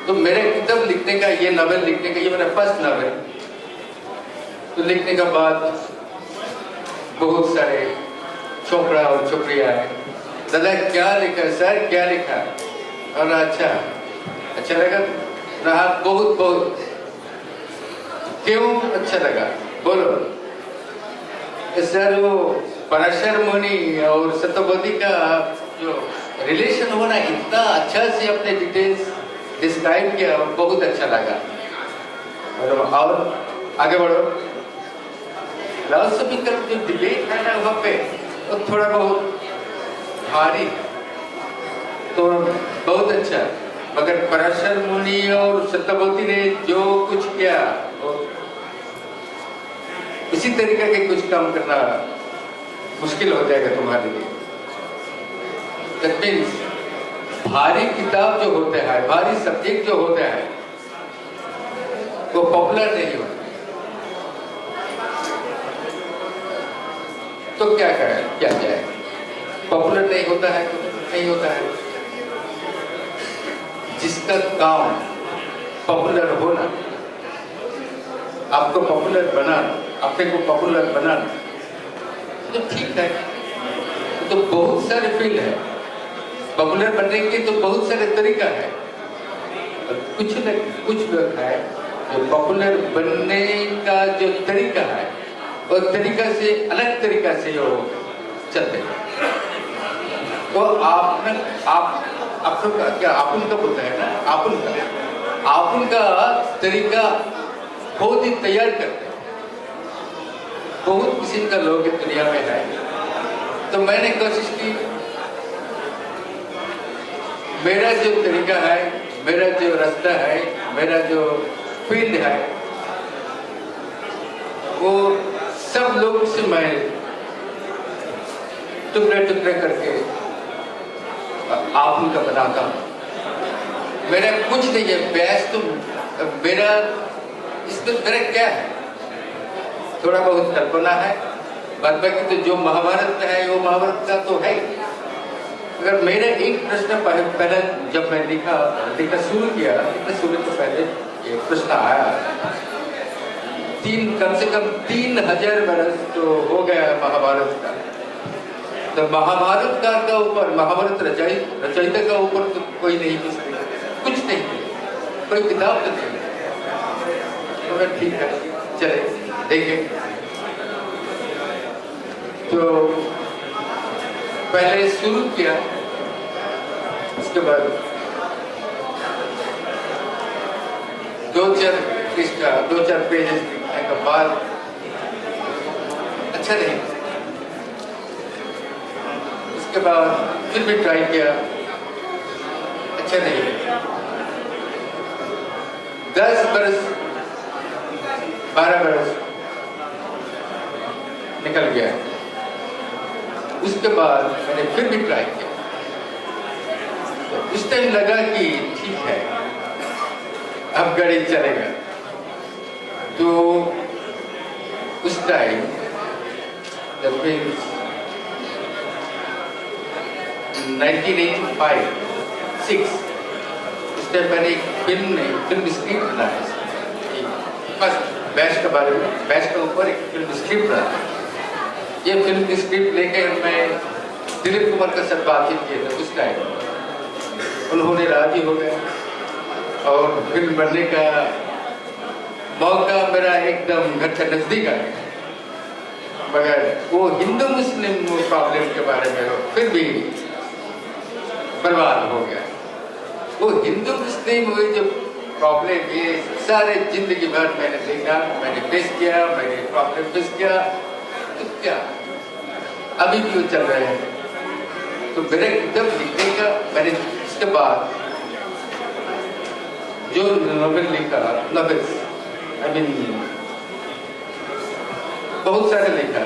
तो मेरे किताब लिखने का, ये नॉवेल लिखने का, ये मेरा फर्स्ट नॉवेल, तो लिखने के बाद बहुत सारे छोकरा और छोकरियाँ हैं, दादा क्या लिखा सर, क्या लिखा, और अच्छा लगा रहा, बहुत बहुत। क्यों अच्छा लगा बोलो? सर वो पराशर मुनि और सत्यवती का जो रिलेशन होना इतना अच्छा से अपने डिटेल्स डिस्क्राइब किया, बहुत अच्छा लगा। और आगे बढ़ो। फिलोसफिकल जो डिबेट है ना वहाँ पे, वो थोड़ा बहुत भारी, तो बहुत अच्छा, मगर पराशर मुनि और सत्यवती ने जो कुछ किया, इसी तरीके के कुछ काम करना मुश्किल हो जाएगा तुम्हारे लिए। That means, भारी किताब जो होते हैं, भारी सब्जेक्ट जो होते हैं, वो पॉपुलर नहीं होते। तो क्या करें, क्या जाए? पॉपुलर नहीं होता है तो नहीं होता है। जिसका काम पॉपुलर होना, आपको पॉपुलर बनाना, अपने को पॉपुलर बनाना, तो ठीक है। तो बहुत सारे फील्ड है पॉपुलर बनने के, तो बहुत सारे तरीका है। कुछ लोग है जो पॉपुलर बनने का जो तरीका है, वो तरीका से अलग तरीका से वो चलते हैं। तो आप लोग का क्या, आप उनका बोलते हैं ना, आप उनका तरीका बहुत ही तैयार करते हैं। बहुत किस्म का लोग इस दुनिया में है, तो मैंने कोशिश की, मेरा जो तरीका है, मेरा जो रास्ता है, मेरा जो फील्ड है, वो सब लोग से मैं टुकड़े टुकड़े करके आप उनका बनाता हूँ। मेरा कुछ नहीं है बेस्ट, तो मेरा इसमें मेरा क्या है, थोड़ा बहुत कल्पना है, बाद बाकी तो जो महाभारत में है वो महाभारत का तो है। अगर मेरा एक प्रश्न पहले जब मैं लिखा शुरू किया, शुरू तो पहले एक प्रश्न आया, कम से कम 3000 बरस तो हो गया महाभारत का। तो महाभारत का ऊपर, महाभारत रचयिता का ऊपर तो कोई नहीं पूछ सकता, कुछ नहीं, कोई किताब तो नहीं। तो ठीक है, चले देखें। तो पहले शुरू किया, उसके बाद 2-4 पेजेस लिखने के बाद अच्छा नहीं, उसके बाद फिर भी ट्राई किया, अच्छा नहीं। 10 बरस 12 बरस निकल गया। उसके बाद मैंने फिर भी ट्राई किया, तो उस टाइम लगा कि ठीक है, अब गाड़ी चलेगा। तो उस टाइम जब 1985-6 उस टाइम मैंने एक फिल्म स्क्रिप्ट बनाया, फर्स्ट बैच के बारे में, बैच के ऊपर एक फिल्म स्क्रिप्ट बनाया। ये फिल्म स्क्रिप्ट लेकर मैं दिलीप कुमार के साथ बातचीत किए थे। उस टाइम उन्होंने राजी हो गए और फिल्म बनने का मौका मेरा एकदम घर से नजदीक आ गया। मगर वो हिंदू मुस्लिम प्रॉब्लम के बारे में फिर भी बर्बाद हो गया। वो हिंदू मुस्लिम हुई जो प्रॉब्लम, ये सारे जिंदगी भर मैंने देखा, मैंने फेस किया, मैंने प्रॉब्लम फेस किया, तो क्या अभी भी वो चल रहे हैं। तो मेरे किताब लिखने का, मैंने इसके बाद जो नॉवेल लिखा, नॉवेल्स आई मीन बहुत सारे लिखा,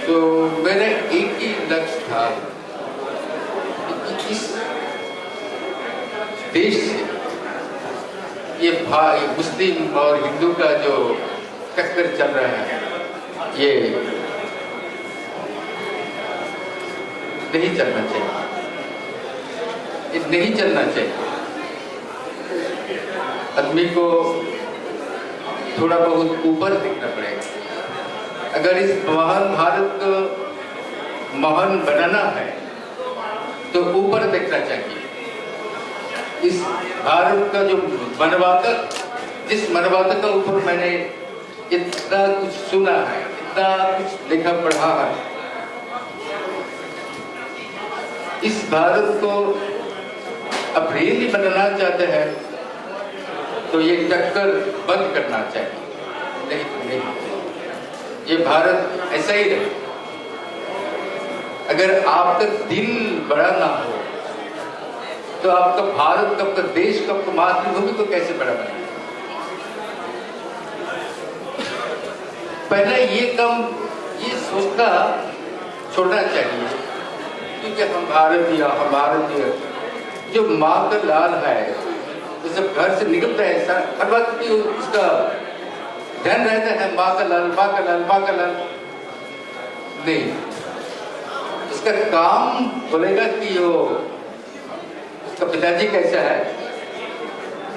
तो मेरा एक ही लक्ष्य था कि इस देश से ये भाई मुस्लिम और हिंदू का जो टक्कर चल रहा है, ये नहीं चलना चाहिए। ये नहीं चलना चाहिए। आदमी को थोड़ा बहुत ऊपर दिखना पड़ेगा। अगर इस महान भारत को महान बनाना है तो ऊपर देखना चाहिए। इस भारत का जो मनवादक, जिस मनवादक का ऊपर मैंने इतना कुछ सुना है, इतना कुछ लिखा पढ़ा है, इस भारत को अब रियली बनाना चाहते हैं तो ये टक्कर बंद करना चाहिए। नहीं तो नहीं, ये भारत ऐसा ही रहे। अगर आपका दिल बड़ा ना हो तो आपका भारत, आपका देश, आपका मातृभूमि को कैसे बड़ा बनेगा? पहले ये कम, ये सोचना छोड़ना चाहिए, क्योंकि हम भारतीय, हम भारतीय, जो माँ का लाल है, तो जब घर से निकलता है हर वक्त उसका ध्यान रहता है माँ का लाल, माँ का लाल, माँ का लाल। नहीं, इसका काम बोलेगा कि वो उसका पिताजी कैसा है,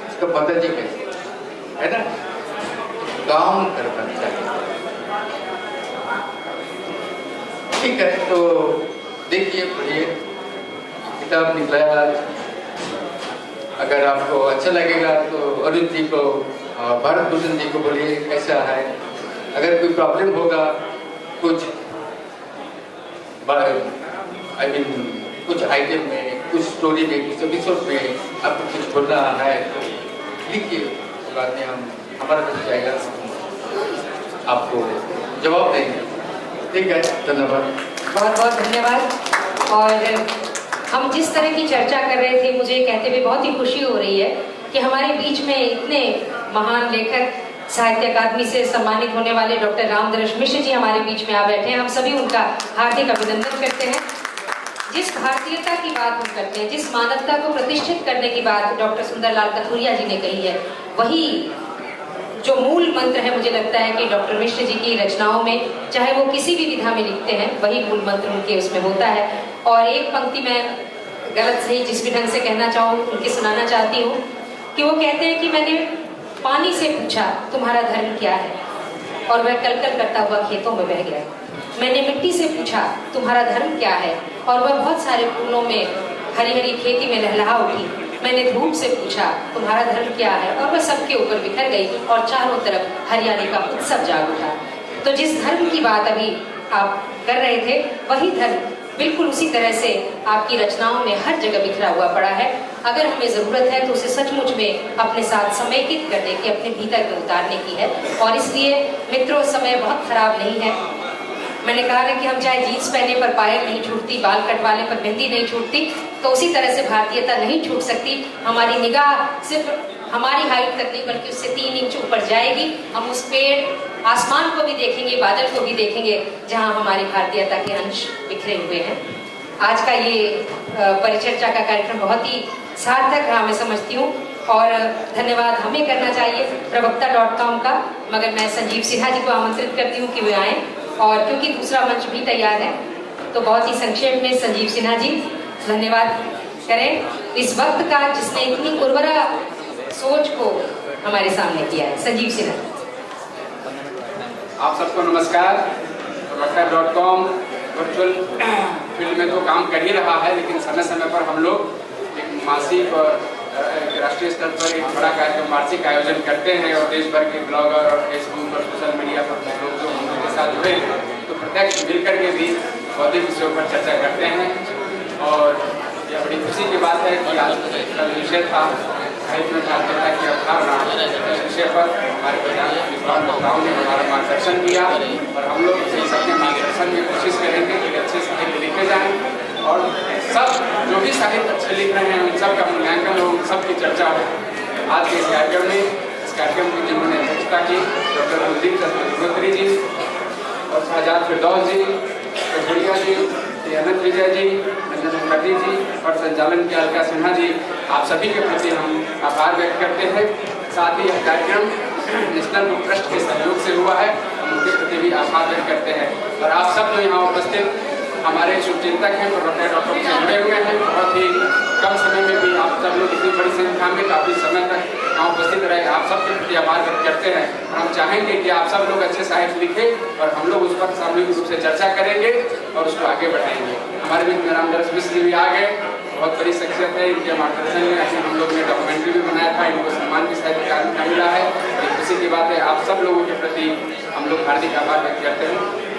उसका माताजी कैसे है ना, काम करना चाहिए। ठीक है, तो देखिए, पढ़िए, किताब निकला आज। अगर आपको अच्छा लगेगा तो अरुण जी को, भारत भूषण जी को बोलिए कैसा है। अगर कोई प्रॉब्लम होगा, कुछ कुछ आइटम में, कुछ स्टोरी में, कुछ एपिसोड में आपको कुछ बोलना है तो लिखिए, बाद में हम हमारा बन जाएगा, आपको जवाब देंगे। ठीक है, धन्यवाद, बहुत बहुत धन्यवाद। और हम जिस तरह की चर्चा कर रहे थे, मुझे कहते हुए बहुत ही खुशी हो रही है कि हमारे बीच में इतने महान लेखक, साहित्य अकादमी से सम्मानित होने वाले डॉक्टर रामदर्श मिश्र जी हमारे बीच में आ बैठे हैं। हम सभी उनका हार्दिक अभिनंदन करते हैं। जिस भारतीयता की बात हम करते हैं, जिस मानवता को प्रतिष्ठित करने की बात डॉक्टर सुंदरलाल कथुरिया जी ने कही है, वही जो मूल मंत्र है, मुझे लगता है कि डॉक्टर मिश्र जी की रचनाओं में, चाहे वो किसी भी विधा में लिखते हैं, वही मूल मंत्र उनके उसमें होता है। और एक पंक्ति मैं गलत सही जिस भी ढंग से कहना चाहूँ उनकी सुनाना चाहती हूँ कि वो कहते हैं कि मैंने पानी से पूछा तुम्हारा धर्म क्या है, और वह कलकल करता हुआ खेतों में बह गया। मैंने मिट्टी से पूछा तुम्हारा धर्म क्या है, और वह बहुत सारे फूलों में हरी हरी खेती में लहलहा उठी। मैंने धूप से पूछा तुम्हारा धर्म क्या है, और वह सबके ऊपर बिखर गई और चारों तरफ हरियाली का उत्सव जाग उठा। तो जिस धर्म की बात अभी आप कर रहे थे, वही धर्म बिल्कुल उसी तरह से आपकी रचनाओं में हर जगह बिखरा हुआ पड़ा है। अगर हमें ज़रूरत है तो उसे सचमुच में अपने साथ समेकित करने की, अपने भीतर में उतारने की है। और इसलिए मित्रों, समय बहुत खराब नहीं है। मैंने कहा ना कि हम चाहे जीन्स पहने पर पायल नहीं छूटती, बाल कटवाने पर मेहंदी नहीं छूटती, तो उसी तरह से भारतीयता नहीं छूट सकती। हमारी निगाह सिर्फ हमारी हाइट तक नहीं बल्कि उससे 3 इंच ऊपर जाएगी। हम उस पेड़ आसमान को भी देखेंगे, बादल को भी देखेंगे, जहाँ हमारी भारतीयता के अंश बिखरे हुए हैं। आज का ये परिचर्चा का कार्यक्रम बहुत ही सार्थक रहा, मैं समझती हूँ। और धन्यवाद हमें करना चाहिए प्रवक्ता.com का, मगर मैं संजीव सिन्हा जी को आमंत्रित करती हूँ कि वे आएँ। और क्योंकि दूसरा मंच भी तैयार है, तो बहुत ही संक्षेप में संजीव सिन्हा जी धन्यवाद करें इस वक्त का, जिसने इतनी उर्वरा सोच को हमारे सामने किया है। संजीव सिन्हा। आप सबको नमस्कार। प्रवक्ता.com वर्चुअल फील्ड में तो काम कर ही रहा है, लेकिन समय समय पर हम लोग एक मासिक और राष्ट्रीय स्तर पर एक बड़ा कार्यक्रम वार्षिक आयोजन करते हैं, और देश भर के ब्लॉगर और फेसबुक और सोशल मीडिया पर लोग जो उनके साथ जुड़े हैं, तो प्रत्यक्ष मिलकर के भी बौद्धिक विषयों पर चर्चा करते हैं। और यह बड़ी खुशी की बात है कि आज का विषय था साहित्य में भारतीयता की अवधारणा, इस विषय पर हमारे विद्वान वक्ताओं ने हमारा मार्गदर्शन किया, और हम लोग इस अपने मार्गदर्शन में कोशिश करेंगे कि अच्छे साहित्य लिखे जाएँ, और सब जो भी साहित्य अच्छे लिख रहे हैं उन सब का मूल्यांकन हो, उन सब की चर्चा हो। आज के इस कार्यक्रम की जिन्होंने अध्यक्षता की डॉक्टर कुलदीप चंद्र जी और शाहजाद फिरदौस जी, कथुरिया जी, अनंत विजय जी, रंजन मुखर्जी जी और संचालन के अलका सिन्हा जी, आप सभी के प्रति हम आभार व्यक्त करते हैं। साथ ही यह कार्यक्रम नेशनल बुक ट्रस्ट के सहयोग से हुआ है, हम उनके प्रति भी आभार व्यक्त करते हैं। और आप सब जो यहाँ उपस्थित हमारे शुभचिंतक हैं, प्रवक्ता.com से जुड़े हुए हैं, बहुत ही कम समय में संख्या में काफ़ी समय तक यहाँ उपस्थित रहे, आप सबके प्रति आभार व्यक्त करते हैं। और हम चाहेंगे कि आप सब लोग अच्छे साहित्य लिखें और हम लोग उस पर सामूहिक रूप से चर्चा करेंगे और उसको आगे बढ़ाएंगे। हमारे बीच में रामदास मिश्र जी भी आ गए, बहुत बड़ी शख्सियत है, इनके मार्गदर्शन में ऐसे हम लोग ने डॉक्यूमेंट्री भी बनाया था, इनको सम्मान भी साहित्य अकादमी का मिला है। एक खुशी की बात है, आप सब लोगों के प्रति हम लोग हार्दिक आभार व्यक्त करते हैं।